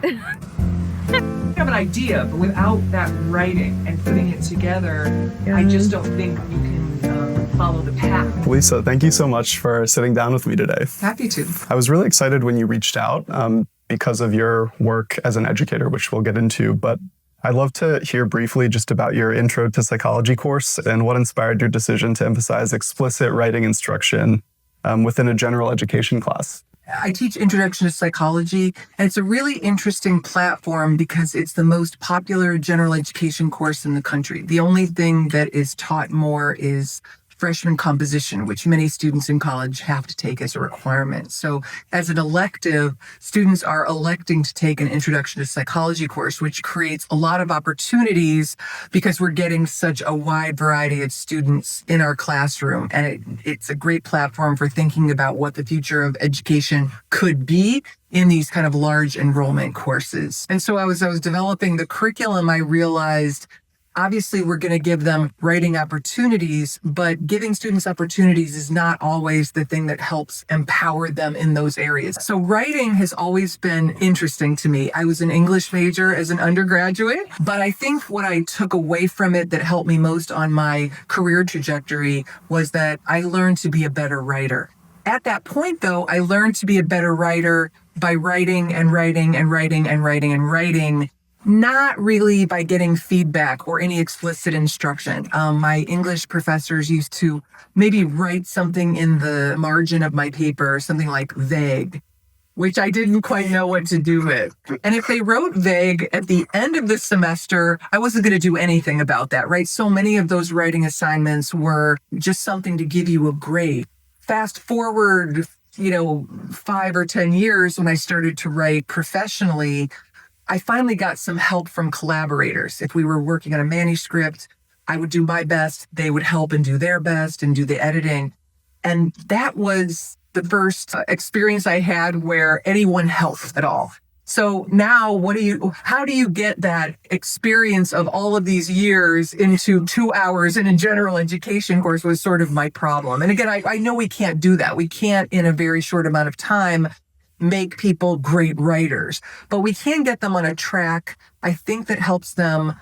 have an idea, but without that writing and putting it together, I just don't think you can follow the path. Lisa, thank you so much for sitting down with me today. Happy to. I was really excited when you reached out because of your work as an educator, which we'll get into, but I'd love to hear briefly just about your Intro to Psychology course and what inspired your decision to emphasize explicit writing instruction within a general education class. I teach Introduction to Psychology, and it's a really interesting platform because it's the most popular general education course in the country. The only thing that is taught more is freshman composition, which many students in college have to take as a requirement. So as an elective, students are electing to take an Introduction to Psychology course, which creates a lot of opportunities because we're getting such a wide variety of students in our classroom. And it's a great platform for thinking about what the future of education could be in these kind of large enrollment courses. And so as I was developing the curriculum, I realized obviously, we're going to give them writing opportunities, but giving students opportunities is not always the thing that helps empower them in those areas. So writing has always been interesting to me. I was an English major as an undergraduate, but I think what I took away from it that helped me most on my career trajectory was that I learned to be a better writer. At that point, though, I learned to be a better writer by writing and writing and writing and writing and writing, not really by getting feedback or any explicit instruction. My English professors used to maybe write something in the margin of my paper, something like vague, which I didn't quite know what to do with. And if they wrote vague at the end of the semester, I wasn't going to do anything about that, right? So many of those writing assignments were just something to give you a grade. Fast forward, 5 or 10 years when I started to write professionally, I finally got some help from collaborators. If we were working on a manuscript, I would do my best. They would help and do their best and do the editing. And that was the first experience I had where anyone helped at all. So now how do you get that experience of all of these years into 2 hours in a general education course was sort of my problem. And again, I know we can't do that. We can't in a very short amount of time make people great writers, but we can get them on a track, I think, that helps them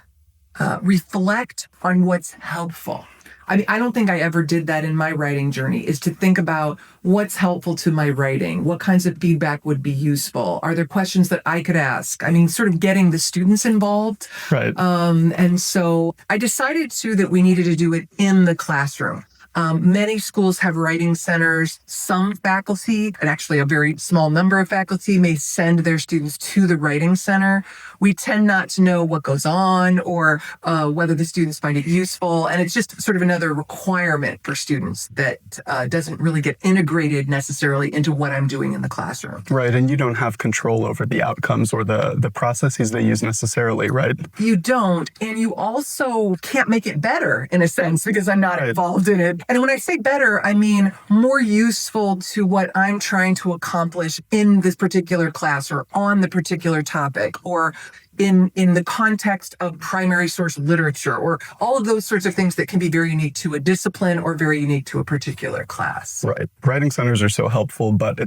reflect on what's helpful. I don't think I ever did that in my writing journey, is to think about what's helpful to my writing, what kinds of feedback would be useful, are there questions that I could ask? Sort of getting the students involved. Right. And so I decided too that we needed to do it in the classroom. Many schools have writing centers. Some faculty, and actually a very small number of faculty, may send their students to the writing center. We tend not to know what goes on or whether the students find it useful. And it's just sort of another requirement for students that doesn't really get integrated necessarily into what I'm doing in the classroom. Right. And you don't have control over the outcomes or the processes they use necessarily, right? You don't. And you also can't make it better in a sense because I'm not involved in it. And when I say better, I mean more useful to what I'm trying to accomplish in this particular class or on the particular topic or in the context of primary source literature or all of those sorts of things that can be very unique to a discipline or very unique to a particular class. Right. Writing centers are so helpful, but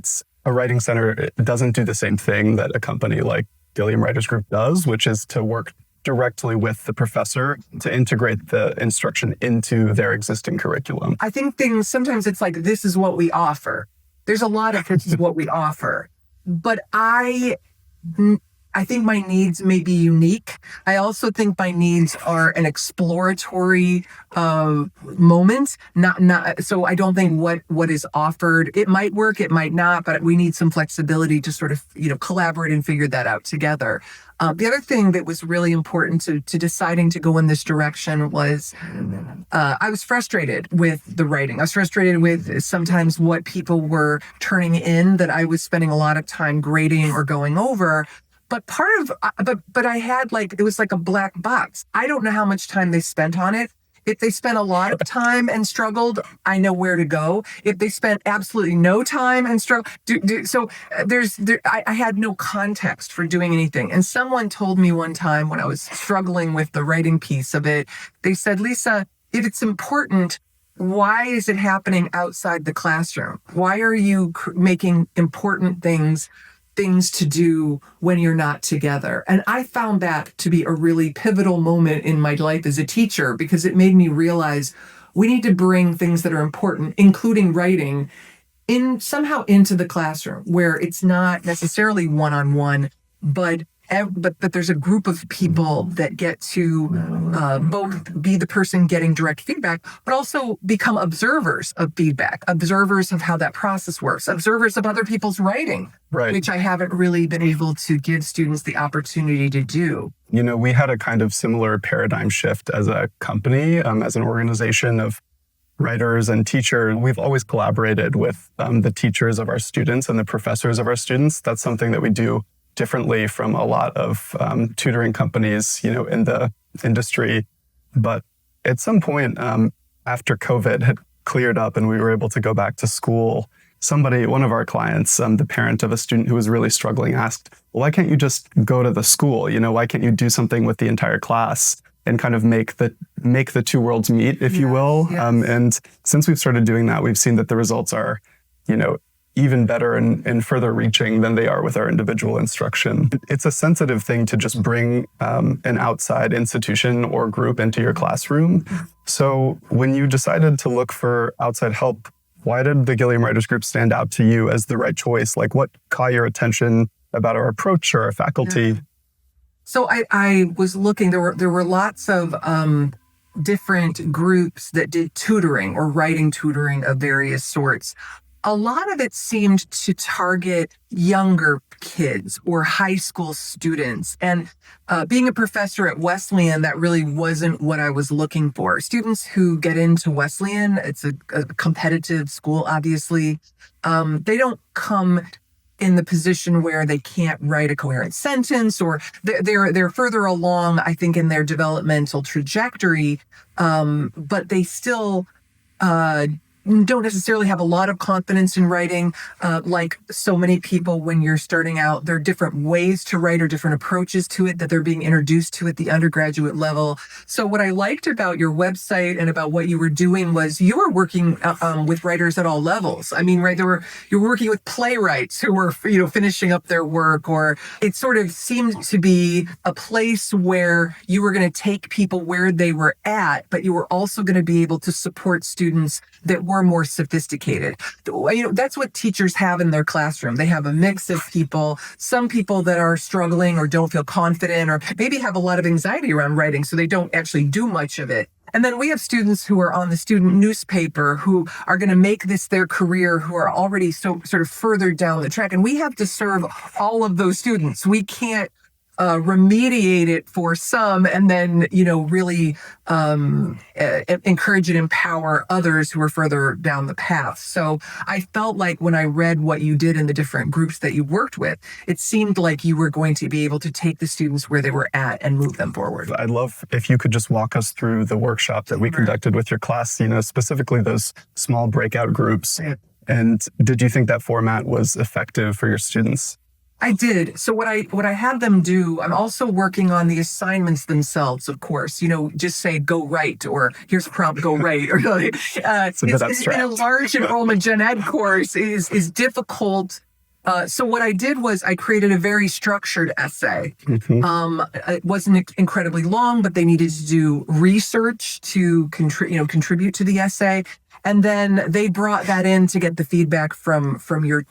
a writing center it doesn't do the same thing that a company like Gilliam Writing Group does, which is to work directly with the professor to integrate the instruction into their existing curriculum. I think sometimes it's like, this is what we offer. There's a lot of this is what we offer. But I think my needs may be unique. I also think my needs are an exploratory moment. So I don't think what is offered, it might work, it might not, but we need some flexibility to sort of, collaborate and figure that out together. The other thing that was really important to deciding to go in this direction was I was frustrated with the writing. I was frustrated with sometimes what people were turning in that I was spending a lot of time grading or going over. But but I had it was like a black box. I don't know how much time they spent on it. If they spent a lot of time and struggled, I know where to go. If they spent absolutely no time and struggled, I had no context for doing anything. And someone told me one time when I was struggling with the writing piece of it, they said, Lisa, if it's important, why is it happening outside the classroom? Why are you making important things things to do when you're not together. And I found that to be a really pivotal moment in my life as a teacher, because it made me realize we need to bring things that are important, including writing, in somehow into the classroom where it's not necessarily one-on-one, but there's a group of people that get to both be the person getting direct feedback, but also become observers of feedback, observers of how that process works, observers of other people's writing, Right. which I haven't really been able to give students the opportunity to do. You know, we had a kind of similar paradigm shift as a company, as an organization of writers and teachers. We've always collaborated with the teachers of our students and the professors of our students. That's something that we do differently from a lot of tutoring companies, you know, in the industry. But at some point, after COVID had cleared up and we were able to go back to school, one of our clients, the parent of a student who was really struggling, asked, well, why can't you just go to the school? You know, why can't you do something with the entire class and kind of make the two worlds meet, if you will? Yes. And since we've started doing that, we've seen that the results are, you know, even better and further reaching than they are with our individual instruction. It's a sensitive thing to just bring an outside institution or group into your classroom. So when you decided to look for outside help, why did the Gilliam Writers Group stand out to you as the right choice? Like, what caught your attention about our approach or our faculty? Yeah. So I was looking, there were lots of different groups that did tutoring or writing tutoring of various sorts. A lot of it seemed to target younger kids or high school students. And being a professor at Wesleyan, that really wasn't what I was looking for. Students who get into Wesleyan, it's a competitive school, obviously. They don't come in the position where they can't write a coherent sentence, or they're further along, I think, in their developmental trajectory, but they still don't necessarily have a lot of confidence in writing. Like so many people, when you're starting out, there are different ways to write or different approaches to it that they're being introduced to at the undergraduate level. So what I liked about your website and about what you were doing was you were working with writers at all levels. I mean, right, you're working with playwrights who were, you know, finishing up their work, or it sort of seemed to be a place where you were going to take people where they were at, but you were also going to be able to support students that were more sophisticated. You know, that's what teachers have in their classroom. They have a mix of people, some people that are struggling or don't feel confident, or maybe have a lot of anxiety around writing, so they don't actually do much of it. And then we have students who are on the student newspaper who are going to make this their career, who are already sort of further down the track. And we have to serve all of those students. We can't remediate it for some and then, you know, really encourage and empower others who are further down the path. So I felt like when I read what you did in the different groups that you worked with, it seemed like you were going to be able to take the students where they were at and move them forward. I'd love if you could just walk us through the workshop that we conducted with your class, you know, specifically those small breakout groups. And did you think that format was effective for your students? I did. So what I had them do, I'm also working on the assignments themselves, of course. You know, just say, go write, or here's a prompt, go write. Or it's a bit abstract. In a large enrollment gen ed course is difficult. So what I did was I created a very structured essay. It wasn't incredibly long, but they needed to do research to contribute to the essay. And then they brought that in to get the feedback from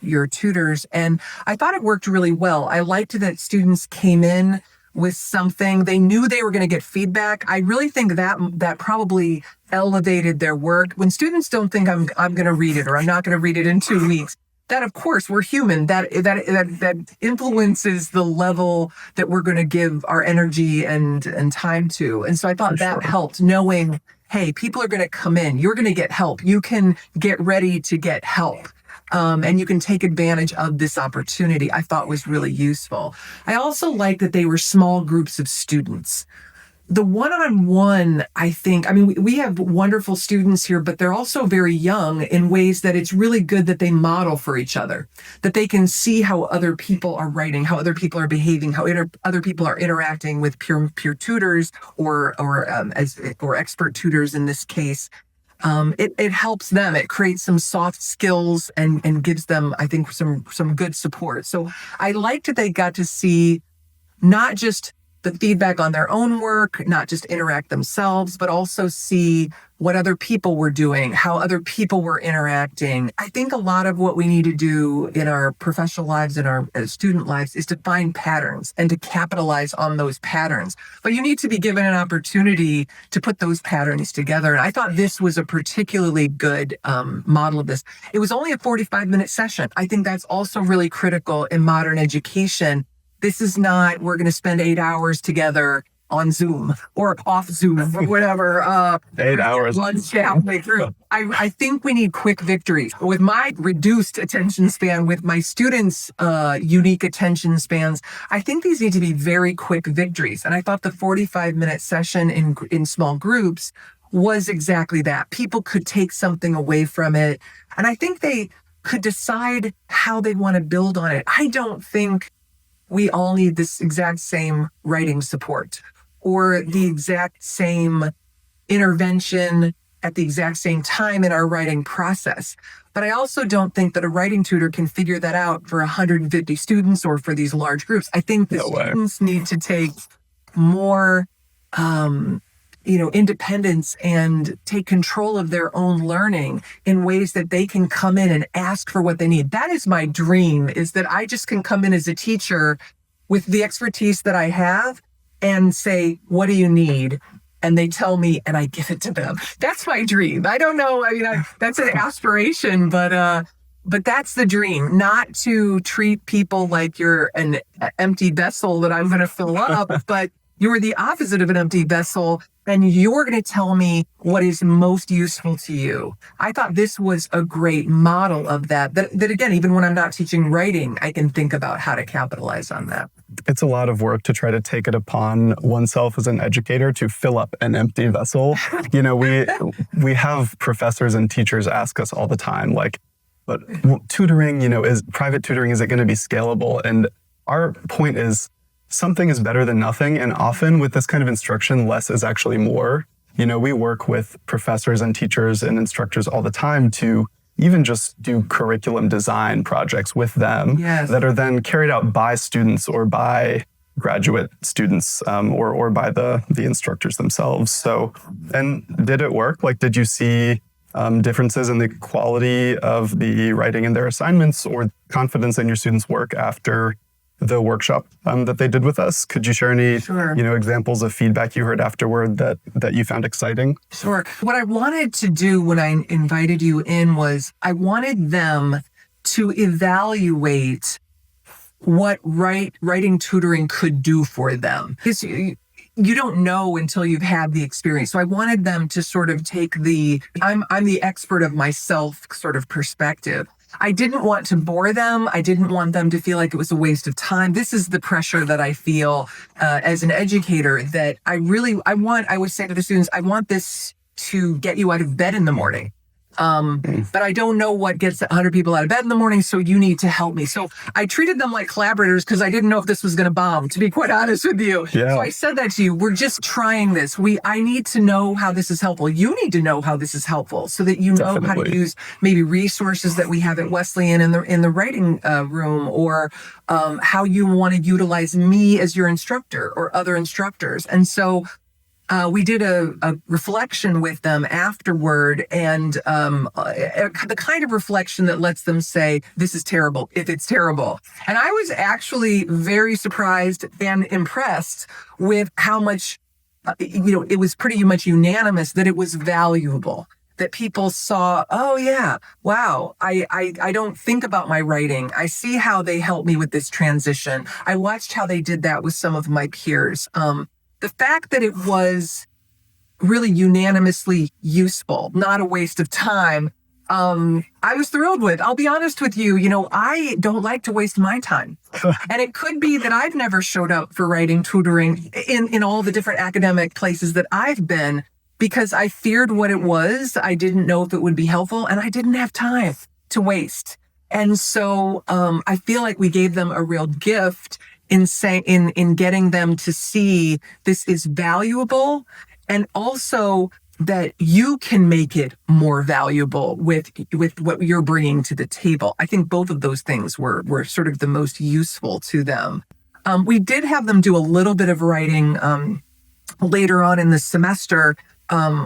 your tutors. And I thought it worked really well. I liked that students came in with something. They knew they were going to get feedback. I really think that probably elevated their work. When students don't think I'm going to read it, or I'm not going to read it in 2 weeks, that, of course, we're human. That influences the level that we're going to give our energy and time to. And so I thought that helped, knowing, hey, people are going to come in. You're going to get help. You can get ready to get help. And you can take advantage of this opportunity. I thought was really useful. I also like that they were small groups of students. The one-on-one, I mean, we have wonderful students here, but they're also very young in ways that it's really good that they model for each other, that they can see how other people are writing, how other people are behaving, how other people are interacting with peer tutors or expert tutors in this case. it helps them. It creates some soft skills and gives them, I think, some good support. So I liked that they got to see not just the feedback on their own work, not just interact themselves, but also see what other people were doing, how other people were interacting. I think a lot of what we need to do in our professional lives and our student lives is to find patterns and to capitalize on those patterns. But you need to be given an opportunity to put those patterns together. And I thought this was a particularly good model of this. It was only a 45-minute session. I think that's also really critical in modern education. This is not, we're going to spend 8 hours together on Zoom or off Zoom or whatever. 8 hours. Lunch halfway through. I think we need quick victories. With my reduced attention span, with my students' unique attention spans, I think these need to be very quick victories. And I thought the 45-minute session in small groups was exactly that. People could take something away from it. And I think they could decide how they want to build on it. I don't think we all need this exact same writing support or the exact same intervention at the exact same time in our writing process. But I also don't think that a writing tutor can figure that out for 150 students or for these large groups. I think the students need to take more, independence and take control of their own learning in ways that they can come in and ask for what they need. That is my dream, is that I just can come in as a teacher with the expertise that I have and say, what do you need? And they tell me, and I give it to them. That's my dream. I don't know. That's an aspiration, but that's the dream, not to treat people like you're an empty vessel that I'm going to fill up, but you're the opposite of an empty vessel, and you're going to tell me what is most useful to you. I thought this was a great model of that again, even when I'm not teaching writing, I can think about how to capitalize on that. It's a lot of work to try to take it upon oneself as an educator to fill up an empty vessel. We have professors and teachers ask us all the time, like, but tutoring, is private tutoring, is it going to be scalable? And our point is, something is better than nothing. And often with this kind of instruction, less is actually more. We work with professors and teachers and instructors all the time to even just do curriculum design projects with them that are then carried out by students or by graduate students or by the instructors themselves. So, and did it work? Like, did you see differences in the quality of the writing in their assignments or confidence in your students' work after the workshop that they did with us? Could you share any, examples of feedback you heard afterward that you found exciting? Sure. What I wanted to do when I invited you in was I wanted them to evaluate what writing tutoring could do for them. Because you don't know until you've had the experience. So I wanted them to sort of take I'm the expert of myself sort of perspective. I didn't want to bore them. I didn't want them to feel like it was a waste of time. This is the pressure that I feel as an educator, that I would say to the students, I want this to get you out of bed in the morning. But I don't know what gets 100 people out of bed in the morning, so you need to help me. So I treated them like collaborators because I didn't know if this was going to bomb, to be quite honest with you. Yeah. So I said that to you. We're just trying this. I need to know how this is helpful. You need to know how this is helpful so that you know how to use maybe resources that we have at Wesleyan in the writing room, or how you want to utilize me as your instructor or other instructors. And so we did a reflection with them afterward, and the kind of reflection that lets them say, this is terrible, if it's terrible. And I was actually very surprised and impressed with how much, it was pretty much unanimous that it was valuable. That people saw, oh yeah, wow, I don't think about my writing. I see how they help me with this transition. I watched how they did that with some of my peers. The fact that it was really unanimously useful, not a waste of time, I was thrilled with. I'll be honest with you, I don't like to waste my time. And it could be that I've never showed up for writing tutoring in all the different academic places that I've been, because I feared what it was. I didn't know if it would be helpful, and I didn't have time to waste. And so I feel like we gave them a real gift in getting them to see this is valuable, and also that you can make it more valuable with what you're bringing to the table. I think both of those things were sort of the most useful to them. We did have them do a little bit of writing later on in the semester,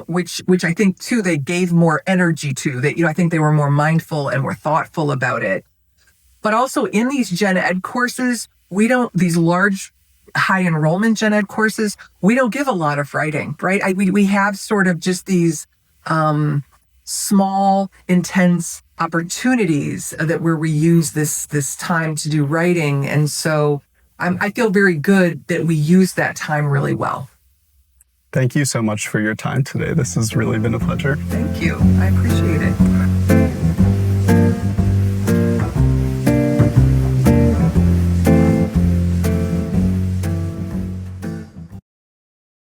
which I think too they gave more energy to. That I think they were more mindful and were thoughtful about it. But also in these gen ed courses, these large high enrollment gen ed courses, we don't give a lot of writing, right? We have sort of just these small, intense opportunities where we use this time to do writing. And so I feel very good that we use that time really well. Thank you so much for your time today. This has really been a pleasure. Thank you. I appreciate it.